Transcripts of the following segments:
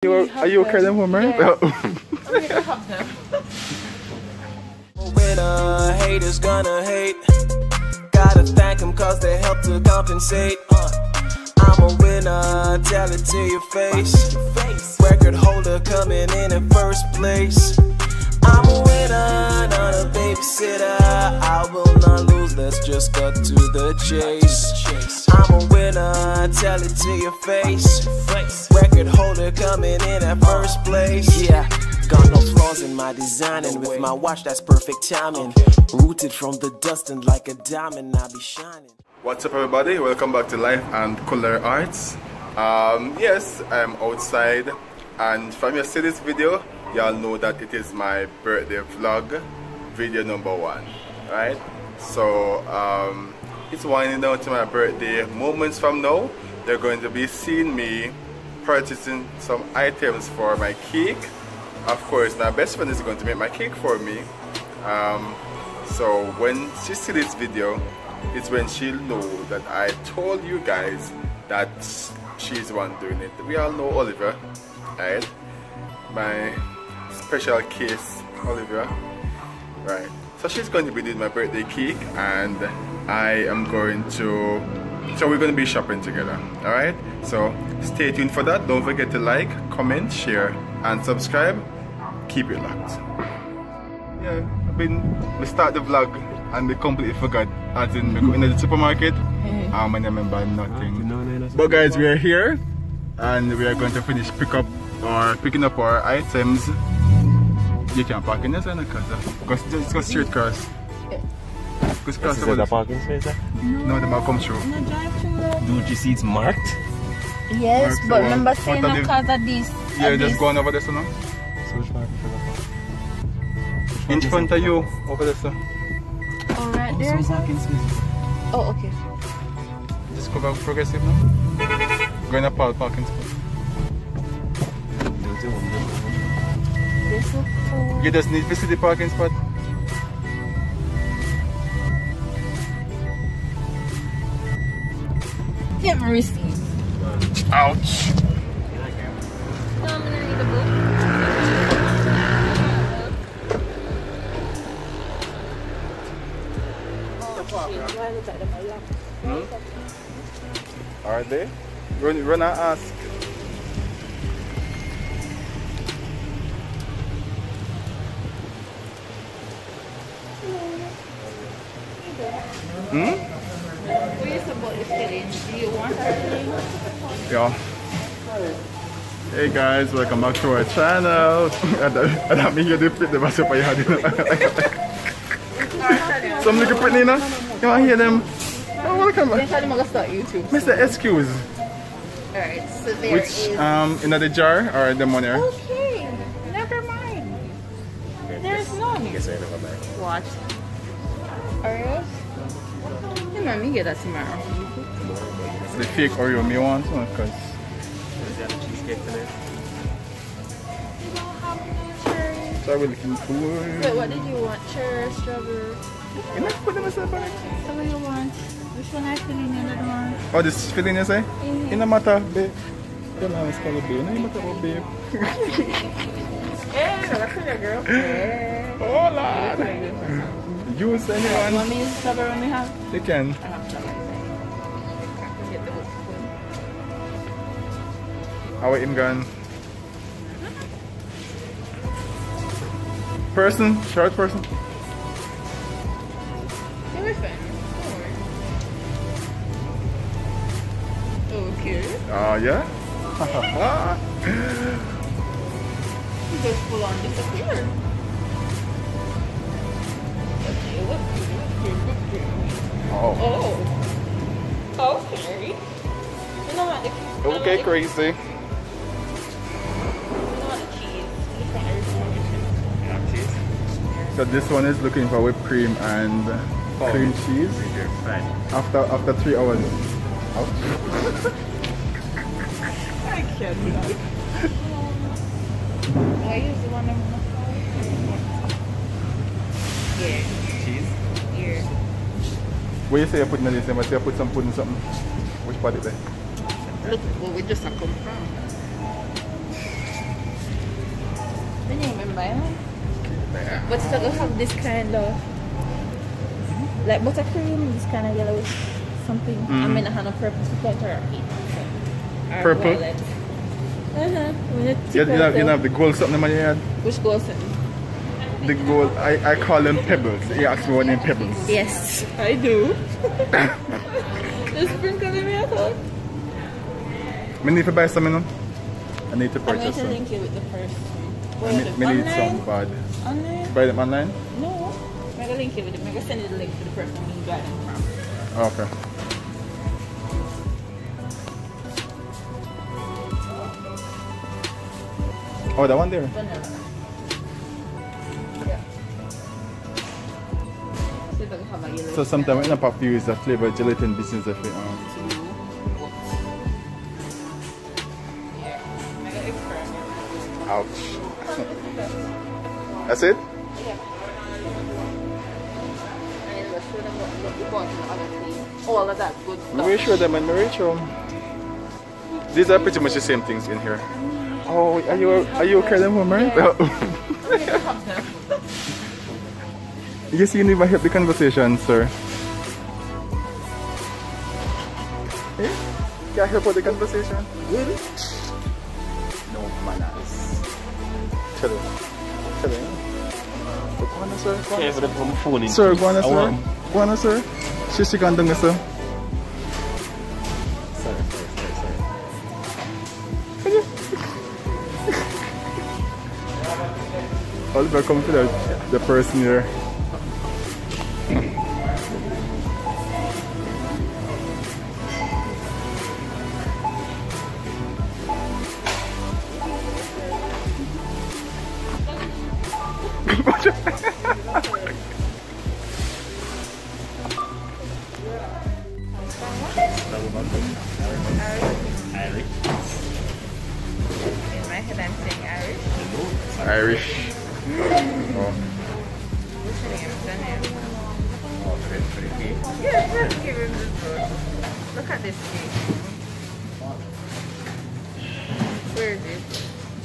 Are you okay then, woman? Yeah. We can have them. Winner, haters gonna hate. Gotta thank them cause they help to compensate. I'm a winner, tell it to your face. Record holder coming in first place. I'm a winner, not a babysitter. I will not lose, let's just cut to the chase. I'm a winner, tell it to your face. Record holder coming in at first place. Yeah, got no flaws in my design, and with my watch that's perfect timing. Rooted from the dust and like a diamond I be shining. What's up everybody, welcome back to Life and Culinary Arts. Yes, I'm outside, and from you see this video, y'all know that it is my birthday vlog, video number 1, right? So it's winding down to my birthday. Moments from now, they're going to be seeing me purchasing some items for my cake. Of course, my best friend is going to make my cake for me. So when she sees this video, it's when she'll know that I told you guys that she's the one doing it. We all know Olivia, right? My special case, Olivia, right? So she's going to be doing my birthday cake, and I am going to, so we're going to be shopping together, all right? So stay tuned for that. Don't forget to like, comment, share, and subscribe. Keep it locked. Yeah, we start the vlog and we completely forgot, as in we go into the supermarket and I remember nothing. But guys, we are here and we are going to finish picking up our items. You can't park in this one because just go straight across. Is there a parking space there? No, they might come through. Don't you see it's marked? Yes, marked, but remember saying no cause of this. Yeah, just go on over there, so no? So which parking space? In front of you, over there, sir. Alright, there's parking space. Oh, okay. Just go back progressive now. Go in a parking spot. You just need to see the parking spot. Get my receipt. Ouch! No, I'm gonna read a book. Are they? Run and ask. What is about the filling? Do you want filling? Yeah. Hey guys, welcome back to our channel. I don't mean you do fit the bus up I had. Some little put Nina. You want to hear them? Oh, welcome. Then tell them I'm gonna start YouTube. Mr. Excuse. Alright, so there Which is... in the jar or the money? Okay, never mind. There's none. What? Oreos? You know, me get that tomorrow. The fake Oreo me want one because so we're looking for. Wait, what did you want? Cherry, strawberry? You not put them aside back. So what do you want? Which one I fill in the other one? Oh, this filling you say? It no matter, babe. You know it's called a babe. No matter about babe. Hey, that's your girl. Hey. Oh Lord. Use anyone. Want me to use strawberry when we have? You can. I have strawberry. Get the spoon. How are him gone? Person? Short person? Yeah, we're fine. Don't worry. Okay. Oh yeah? You just full on disappear. Oh. Oh. Okay. You know what? Okay, crazy. You know what? The cheese. Which one are you cheese? So this one is looking for whipped cream and cream cheese. After 3 hours. Ouch. I can't do that. I use the one I'm here. Cheese? Here. What you say you're putting in this? You say you put some pudding something. Which part is it? Look, well, we just have come from. buy one. But it's gonna have this kind of like buttercream, this kind of yellow something. I mean, I have a purple turkey. Purple? You have the gold something in my head? Which gold something? The gold, I call them pebbles. You ask me what name pebbles. Yes, I do. Just sprinkle them in thought. I need to buy some, you know? I need to purchase some. I'm going to link you with the first. I need some bad. Online? Buy them online? No. I'm going to link you with them. I'm going to send you the link to the person who got them from. Okay. Oh, that one there? Vanilla. Yeah. See if I can have a yellow. So sometimes when I pop use the flavor gelatin business if it ouch. That's it? Yeah. And let's show them what you bought in the other thing. All of that good stuff. Maybe show them and maybe show them. These are pretty much the same things in here. Oh, are you okay then, Homer? Yeah. Yes, you can even help the conversation, sir. Hey, can I help with the conversation? Really? No manners. Tell him. Tell him. Go on, sir. Go on, sir. Go on, sir. Go on, sir. She can do this, sir. Sorry. Oliver, come to the person here. In my head I'm saying Irish. Irish. Oh. What's your name? Yeah, let's give him this one. Look at this cake. Where is it?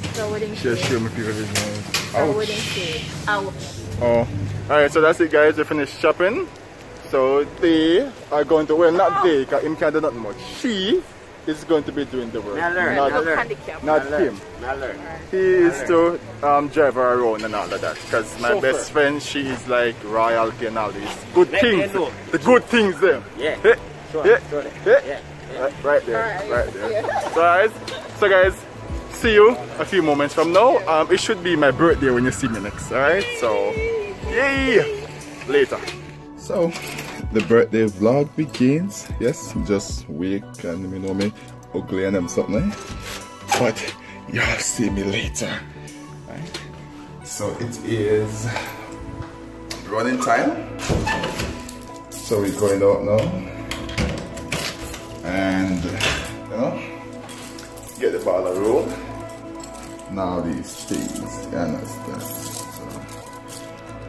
It's a wedding cake. Just show me people his nose. It's a wedding cake. Ouch. Oh. Alright, so that's it, guys. We finished shopping. So they are going to, well, not they, because him can't do nothing much. She is going to be doing the work. Not him. He is to drive her around and all of that. Because my best friend, she is like royalty and all these good things. The good things there. Yeah. Right there. Right there. Yeah. So guys, see you a few moments from now. It should be my birthday when you see me next. Alright? So, yay! Later. So, the birthday vlog begins. Yes, just weak and you know me, ugly and I'm something. But y'all see me later. Right? So it is running time. So we're going out now. And you know, get the ball roll. Now these things, you understand. So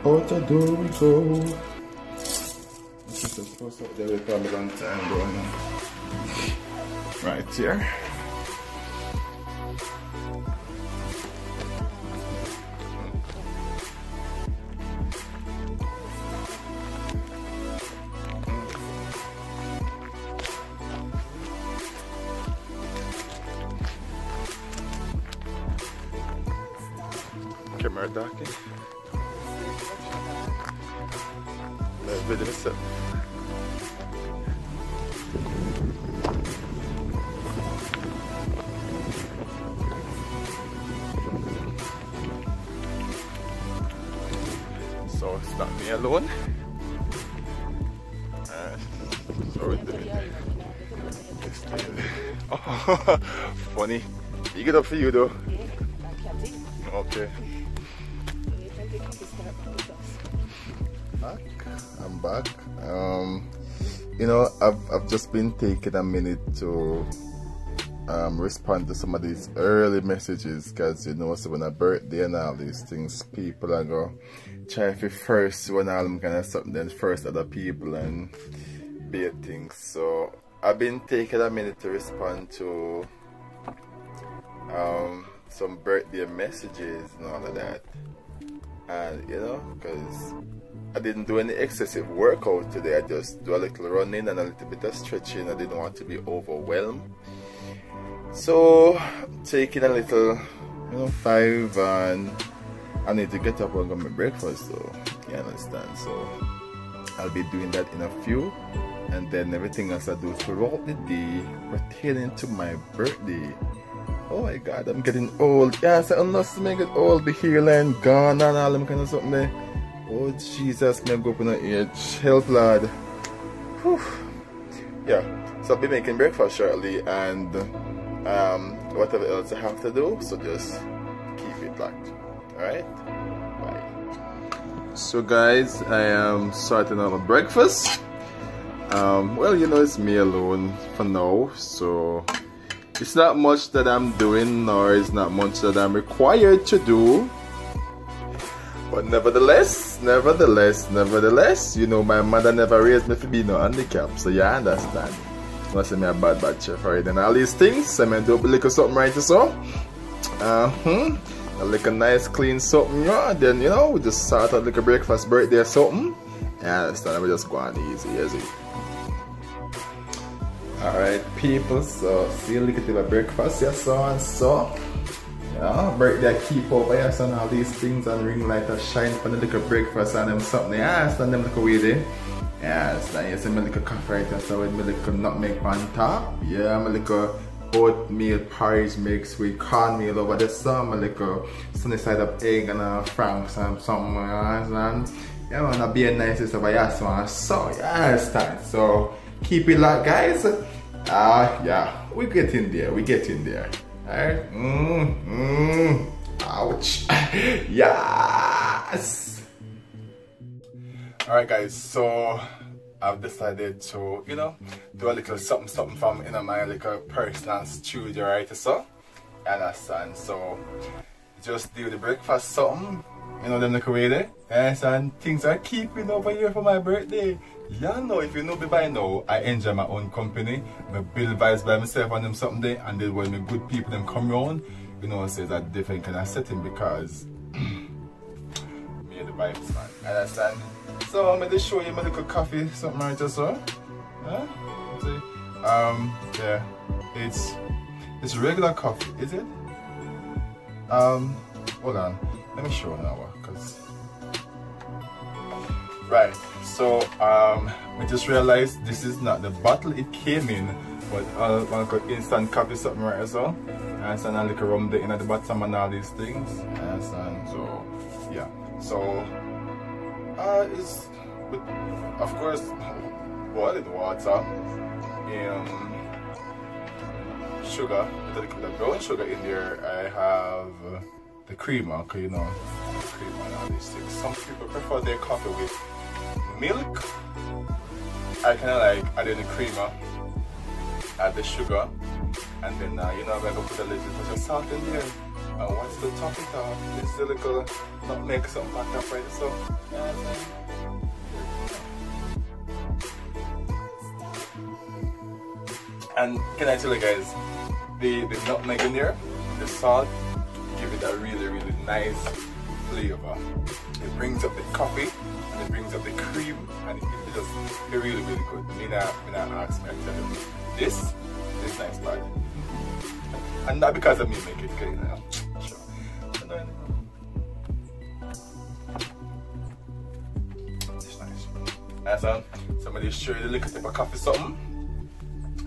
out the door we go. There will come a long time going on. Right here. Camera darking. Let's video this up. So it's not me alone. So we're doing this thing. Oh, funny. You get up for you though. Okay. I'm back. You know, I've just been taking a minute to respond to some of these early messages, because you know, so when a birthday and all these things, people are go try to first when I'm kind of something, then first other people and be things. So I've been taking a minute to respond to some birthday messages and all of that. And you know, because I didn't do any excessive workout today, I just do a little running and a little bit of stretching. I didn't want to be overwhelmed. So taking a little, you know, 5, and I need to get up and get my breakfast, so you understand. So I'll be doing that in a few, and then everything else I do throughout the day pertaining to my birthday. Oh my god, I'm getting old. Yes, I must make it old. The hairline gone and all them kind of something there. Oh Jesus, me go up in the age. Help, lad. Whew. Yeah, so I'll be making breakfast shortly, and whatever else I have to do, so just keep it locked. Alright? Bye. So guys, I am starting on a breakfast. Well, you know, it's me alone for now, so it's not much that I'm doing, nor it's not much that I'm required to do. But nevertheless, you know, my mother never raised me to be no handicap, so you understand. Must say me a bad chef, right? And all these things, I mean, do a little something right so. A little nice clean something, yeah. Then, you know, we just start out like a breakfast birthday or something. Yeah, understand, we just go on easy. Alright people, so see a little bit of breakfast, yeah, so and so. Yeah, birthday keep over here, so and all these things, and ring light a shine for the little breakfast and them something, yeah, and them little way there. Yeah, so you see my little coffee right here, so with my little nutmeg on top. Yeah, my little oatmeal porridge mix with cornmeal over there, so my little sunny side up egg and a franks and something, and yeah, wanna be a nice over here, so and so, yeah, it's time. So keep it locked, guys. Yeah, we get in there. Alright. Ouch. Yes. Alright guys, so I've decided to, you know, do a little something from, you know, my little personal studio, right? So you understand, so just do the breakfast something, you know, them little way there. Yes, and things are keeping over here for my birthday. Yeah, no, if you know me by now, I enjoy my own company. I build vibes by myself and them something there, and then when the good people them come around, you know, it's a different kind of setting, because me and the vibes, man. Understand? So I'm gonna show you my little coffee, something right just so. Yeah? See? Yeah. It's regular coffee, is it? Hold on. Let me show you now, cause right. So we just realized this is not the bottle it came in, but one instant coffee something right as well. And so a little rum there in at the bottom and all these things. And so yeah. So it's with, of course, boiled water, sugar, with a little bit of brown sugar in there. I have the creamer, cause you know, the creamer and all these things. Some people prefer their coffee with milk. I kind of like adding the creamer, add the sugar, and then you know, I'm gonna put a little bit of salt in there. And once to top it off, this is a little nutmeg something back up right so. And can I tell you guys, the nutmeg in there, the salt, give it a really nice flavor. It brings up the coffee and it brings up the cream, and it just really good. Me not ask me, I tell you, this is nice, bad. And not because of me make it, okay, you know. Sure. It's nice. And so somebody show you the little type of coffee something.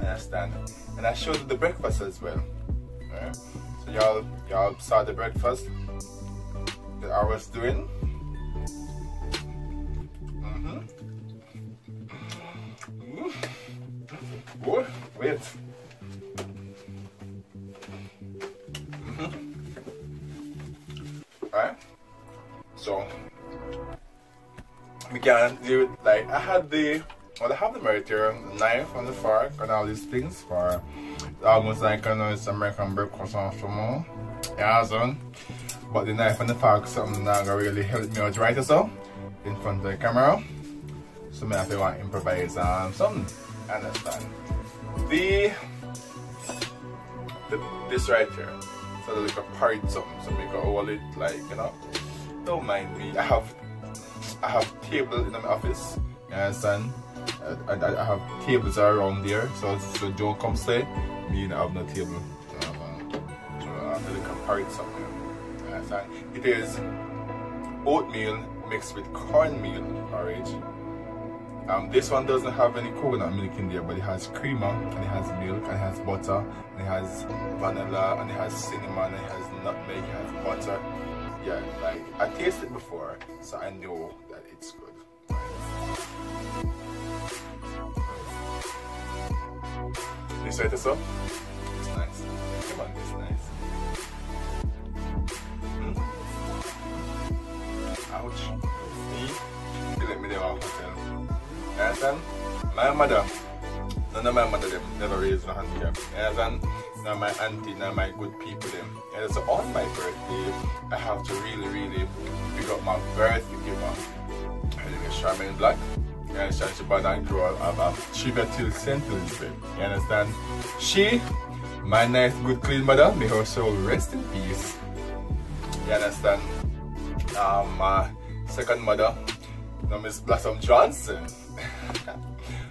Understand? And I showed you the breakfast as well. Right? So y'all saw the breakfast that I was doing. Oh, wait. Alright. So we can do it like I have the right here, the knife and the fork and all these things for almost like it's American breakfast and some more. Yeah, son. But the knife and the fork something that gonna really help me out right so in front of the camera. So I have to want to improvise something. Understand? This right here. So So like a parrot something, so make a hold it like, you know. Don't mind me. I have table in my office. You understand? I have tables around there, so don't come say me and I have no table. So I have to like a parrot something. You understand? It is oatmeal mixed with cornmeal porridge. This one doesn't have any coconut milk in there, but it has creamer, and it has milk, and it has butter, and it has vanilla, and it has cinnamon, and it has nutmeg, it has butter. Yeah, like I tasted it before, so I know that it's good. You say this up? It's nice. Come on, it's nice. Ouch. Me? Let me there at hotel. You understand? My mother, none of my mother them never raised no handicap. You understand? None of my auntie, none of my good people them. And so on my birthday, I have to really pick up my birthday giver. Her name is Charmaine Black. You understand? She born and grew up she got till St. Elizabeth. You understand? She, my nice good clean mother, may her soul rest in peace. You understand? My second mother, Miss Blossom Johnson.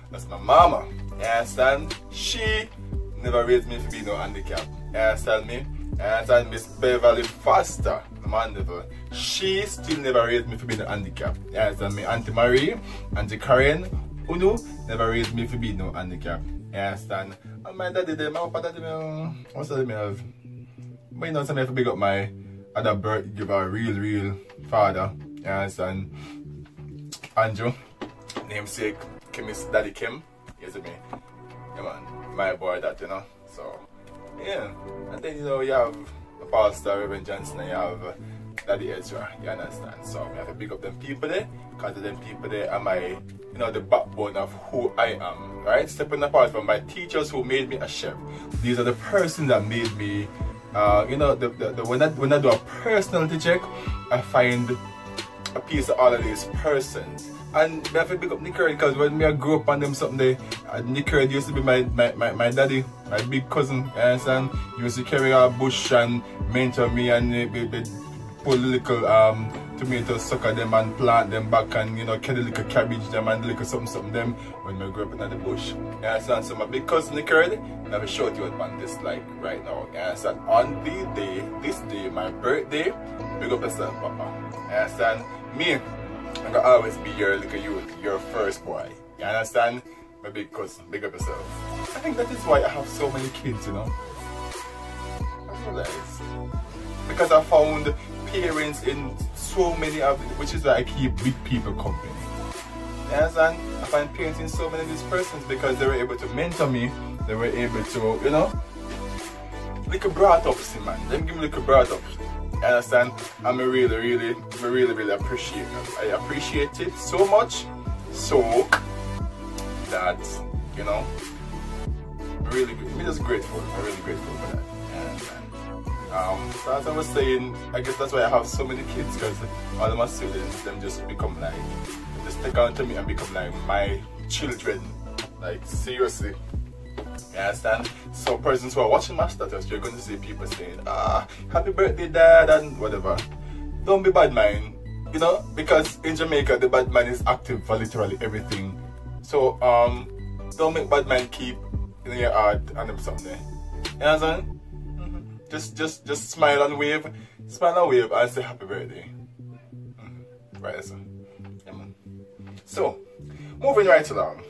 That's my mama. You understand? She never raised me to be no handicap. You understand me? You understand? Miss Beverly Foster, the Mandeville. She still never raised me to be no handicap. You understand me? Auntie Marie, Auntie Karen, Unu never raised me to be no handicap. You understand? And my daddy, my papa daddy, what's that me have? But you know, so I have to big up my other birth giver, real father. You understand? Andrew, namesake, chemist Daddy Kim, you see me? Yeah man, my boy that, you know. So, yeah. And then, you know, you have the pastor, Reverend Johnson, and you have Daddy Ezra, you understand? So, I have to pick up them people there, because them people there are my, you know, the backbone of who I am, right? Stepping apart from my teachers who made me a chef. These are the persons that made me, you know, when I do a personality check, I find a piece of all of these persons. And I have to pick up Nick Curd, because when I grew up on them something there, Nick Curd used to be my daddy, my big cousin, you understand? He used to carry our bush and mentor me, and pull little tomatoes, sucker them and plant them back, and you know, carry little cabbage them and little something them when I grew up in the bush. You understand? So my big cousin Nick Curd, I have a shout you out on this like right now. You understand? On the day, this day, my birthday, big up yourself, Papa. You understand? Me, I'm gonna always be your little youth, your first boy. You understand? My big cousin, big up yourself. I think that is why I have so many kids, you know. I realize. Because I found parents in so many of them, which is why I keep big people company. You understand? I find parents in so many of these persons because they were able to mentor me, they were able to, you know, little brought up, see man. Them give me little brought up. You understand? And I really appreciate it. I appreciate it so much, so that, you know, I'm just grateful. I'm really grateful for that. You understand? So as I was saying, I guess that's why I have so many kids, because all of my students, them just become like, they just take on to me and become like my children. Like, seriously. You understand? So persons who are watching my status, you're going to see people saying, happy birthday dad and whatever. Don't be bad mind, you know, because in Jamaica the bad mind is active for literally everything. So don't make bad mind keep in your heart and something. You understand? Just smile and wave and say happy birthday. Right, so yeah, man. So moving right along.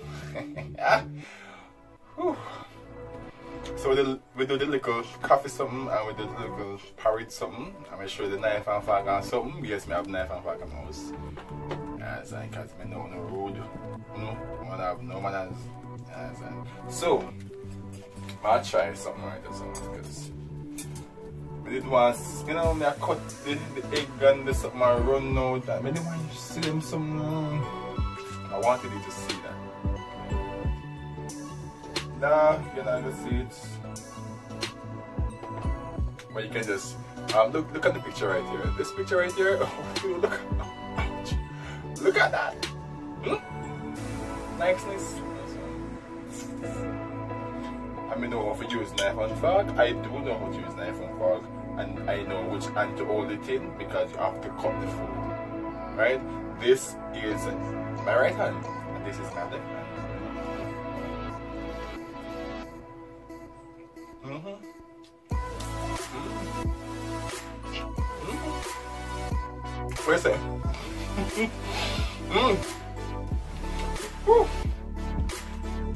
So we do the little coffee something, and we do the little porridge something. I'm going to show you the knife and fork and something. Yes, I have knife and fork in my house. Yes, I can't know no road. No, I have no manners. Yes, so I'll try something right there, because I did once, you know, I cut the egg and the something and run out. I didn't want you to see them something. I wanted you to see that. Nah, you're not gonna see it. But you can just look at the picture right here. This picture right here. Oh, look at that. Niceness. I mean, know how to use knife and fork. I do know how to use knife and fork. and I know which hand to hold it in because you have to cut the food, right? This is my right hand and this is my left hand. What do you say?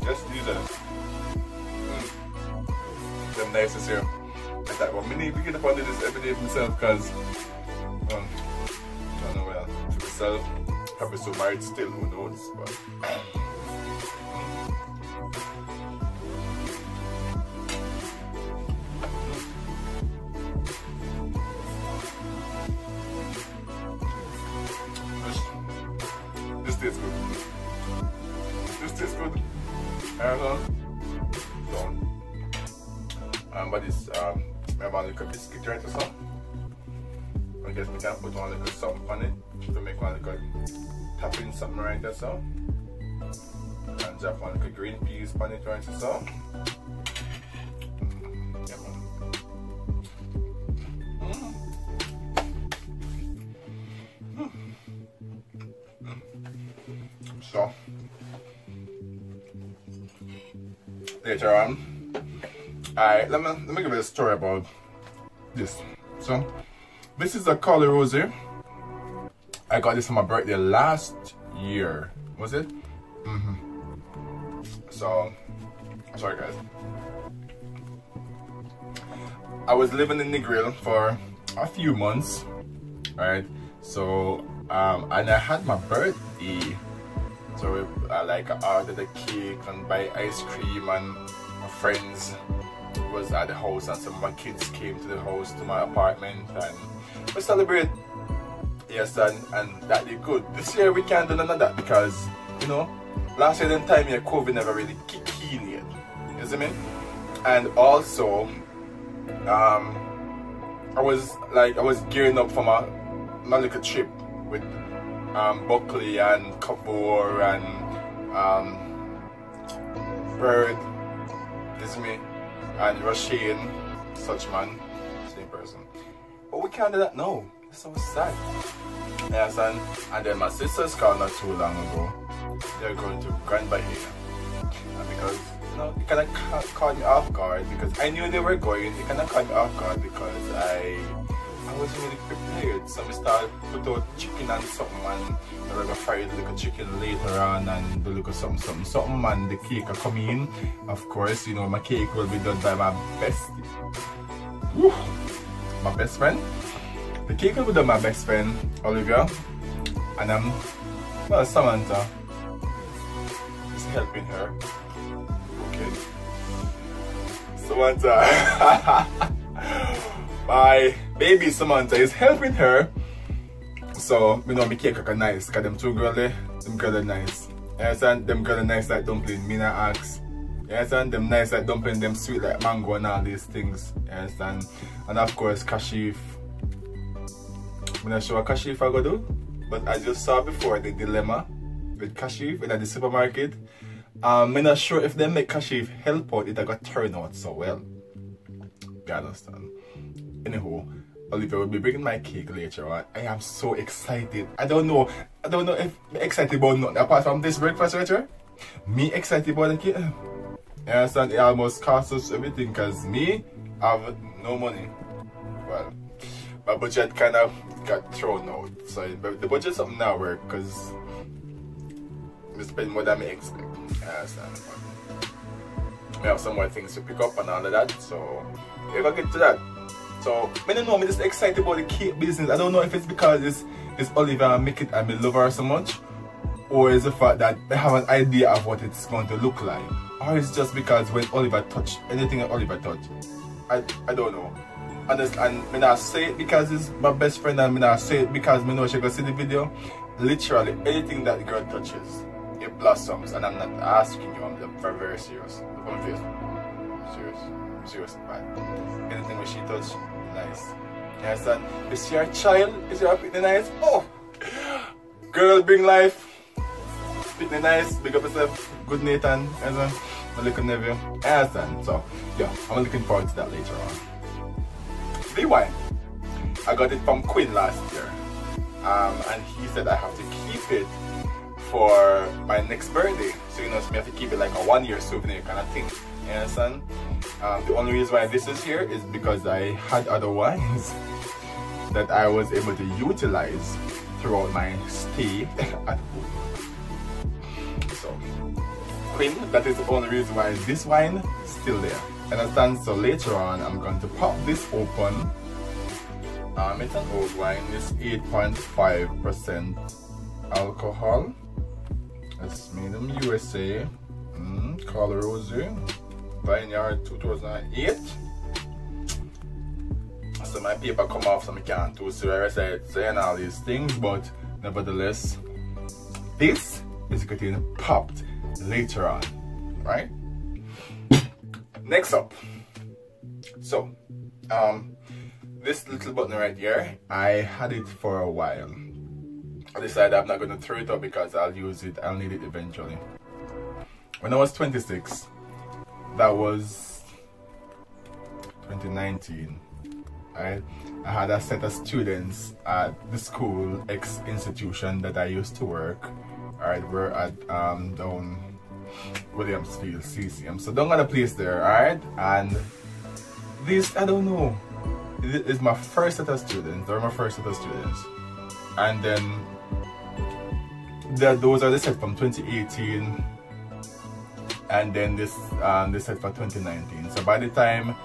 Just use it. Them nice as here. I thought, well, I need to get up on this every day for myself because I don't know, well, for myself, probably so married still, who knows, but this tastes good. This tastes good. But this I have a little biscuit right or something. I guess we can put one little something on it to make one little topping something right or so. And drop one little green peas on it right or so. Yeah, man. So later on, let me give you a story about this. So this is a Color Rosé. I got this for my birthday last year. Was it? So sorry guys. I was living in Negril for a few months, right? So and I had my birthday. So I ordered a cake and buy ice cream, and my friends was at the house and some of my kids came to the house, to my apartment, and we celebrate. Yes, and that did good. This year we can't do none of that because, you know, last year then time here COVID never really kicked in yet. You see me? And also I was gearing up for my little trip with Buckley and Kabor and Bird, you see me? And Rasheen, such man, same person. But we can't do that now. It's so sad. Yes, and then my sisters called not too long ago. They're going to Grand Bahia. And because, you know, it kind of caught me off guard because I knew they were going. It kind of caught me off guard because I wasn't really prepared. So we started put out chicken and something, and we're gonna fry the little chicken later on and do little something, and the cake will come in. Of course, you know, my cake will be done by my bestie. Woo! My best friend. The cake will be done by my best friend, Olivia. And well, Samantha is helping her. Okay. Samantha. My baby Samantha is helping her. So, you know, my cake are nice because them two girls, them girls are nice. Yes, and them girls are nice like dumpling, Mina asks. Yes, and them nice like dumpling, them sweet like mango and all these things. Yes, and of course, kashif. I'm not sure what kashif I go do, but I just saw before the dilemma with kashif in the supermarket. I'm not sure if they make kashif help out, it got turn out so well. You understand? Anyhow, Olivia will be bringing my cake later on. I am so excited. I don't know if I'm excited about nothing apart from this breakfast right here. Me excited about the cake. You understand? It almost costs us everything because me have no money. Well, my budget kind of got thrown out. So the budget something now work because we spend more than I expect. You understand? We have some more things to pick up and all of that. So we're gonna get to that. So, I don't know, I'm just excited about the cake business. I don't know if it's because it's Olivia and make it and I love her so much, or is the fact that I have an idea of what it's going to look like, or it's just because when Olivia touch anything that Olivia touch, I don't know. And I not say it because it's my best friend, and I not say it because I know she gonna see the video. Literally anything that the girl touches, it blossoms, and I'm not asking you. I'm very, very serious. I'm serious, man. Anything that she touch, nice. You understand? Is your child? Is your picnic nice? Oh! Girl, bring life. Picnic nice. Big up yourself. Good Nathan. You understand? My little nephew. You understand? So, yeah, I'm looking forward to that later on. the wine. I got it from Quinn last year. And he said I have to keep it for my next birthday. So you know, so I have to keep it like a 1-year souvenir kind of thing. You understand? The only reason why this is here is because I had other wines that I was able to utilize throughout my stay at home. So, Quinn, that is the only reason why this wine is still there. Understand? So later on, I'm going to pop this open. It's an old wine. It's 8.5% alcohol. It's made in USA. Color Rosé. Vineyard 2008. So my paper come off, so I can't do saying all these things, but nevertheless, this is getting popped later on, right? Next up, so this little button right here, I had it for a while. I decided I'm not going to throw it up because I'll use it, I'll need it eventually. When I was 26, that was 2019, I had a set of students at the school institution that I used to work. Alright, we're at down Williamsfield, CCM. So down at the place there, alright? And this, I don't know, it is my first set of students, or my first set of students. And then those are the set from 2018. And then this set for 2019. So by the time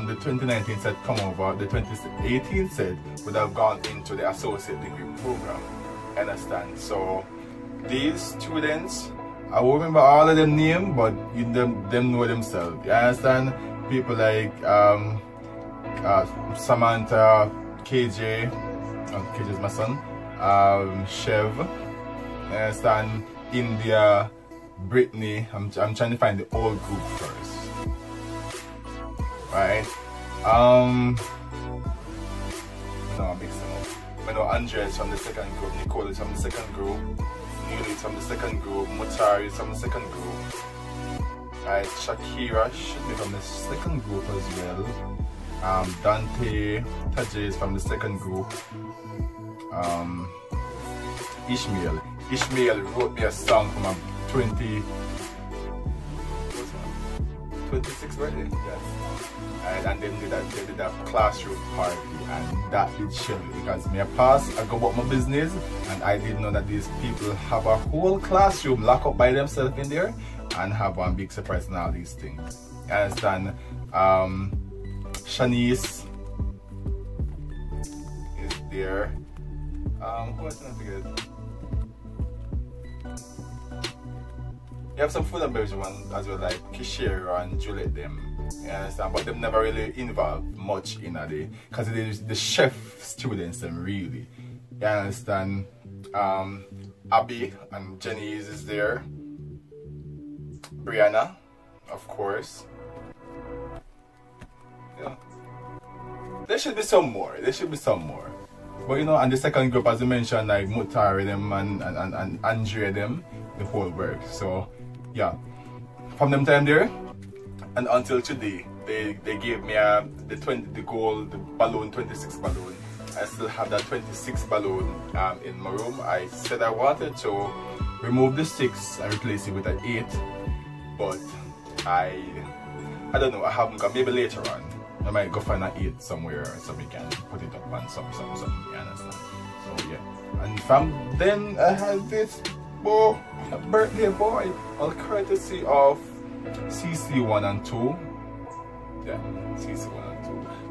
the 2019 set come over, the 2018 set would have gone into the associate degree program. Understand? So these students, I won't remember all of them names, but them know themselves. You understand? People like Samantha, KJ, KJ is my son, Chev, you understand? India, Brittany. I'm trying to find the old group first, right? No, I mix them up. I know Andrea is from the second group, Nicole is from the second group, Neil is from the second group, Mutari is from the second group, right? Shakira should be from the second group as well. Dante, Tajay is from the second group. Ishmael wrote me a song for my 26th birthday, yes. And then they did a classroom party, and that did chill me because me a pass, I go about my business, and I didn't know that these people have a whole classroom locked up by themselves in there and have one big surprise and all these things. You understand? Shanice is there. Who else can I forget? You have some food and beverage ones as well, like Kishira and Juliet them. You understand? But them never really involved much in a day because it is the chef students them really. You understand? Abby and Jenny is there. Brianna, of course. Yeah. There should be some more. There should be some more. But you know, and the second group, as you mentioned, like Mutari them and Andrea them, the whole work. So yeah, from them time there and until today, they gave me the gold, the balloon, 26 balloon. I still have that 26 balloon in my room. I said I wanted to remove the 6 and replace it with an 8, but I don't know. I haven't got. Maybe later on I might go find an 8 somewhere so we can put it up on something. You understand? So yeah. And from then I had this birthday boy, all courtesy of CC1 and 2. Yeah, CC1 and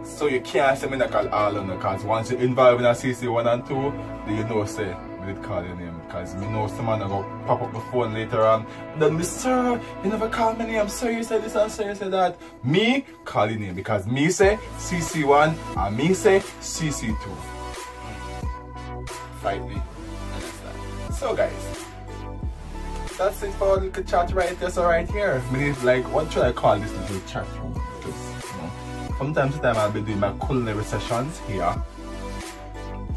2. So you can't say me not call all of them, because once you're involved in a CC1 and 2, then you know say we did call your name, because me know someone will go pop up the phone later on. Then Mr. You never call my name, sir you said this and sir you said that. Me call your name because me say CC1 and me say CC2. Fight me. Understand? So guys, that's it for a little chat right there. So right here, like, what should I call this little chat room? Because you know, from time to time I'll be doing my culinary sessions here.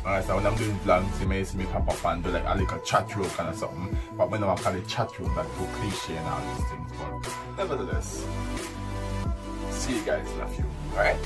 Alright, so when I'm doing vlogs, you may see me pop up and do like a little chat room kind of something. But when I call it chat room, that's too cliche and all these things. But nevertheless, see you guys in a few. Alright?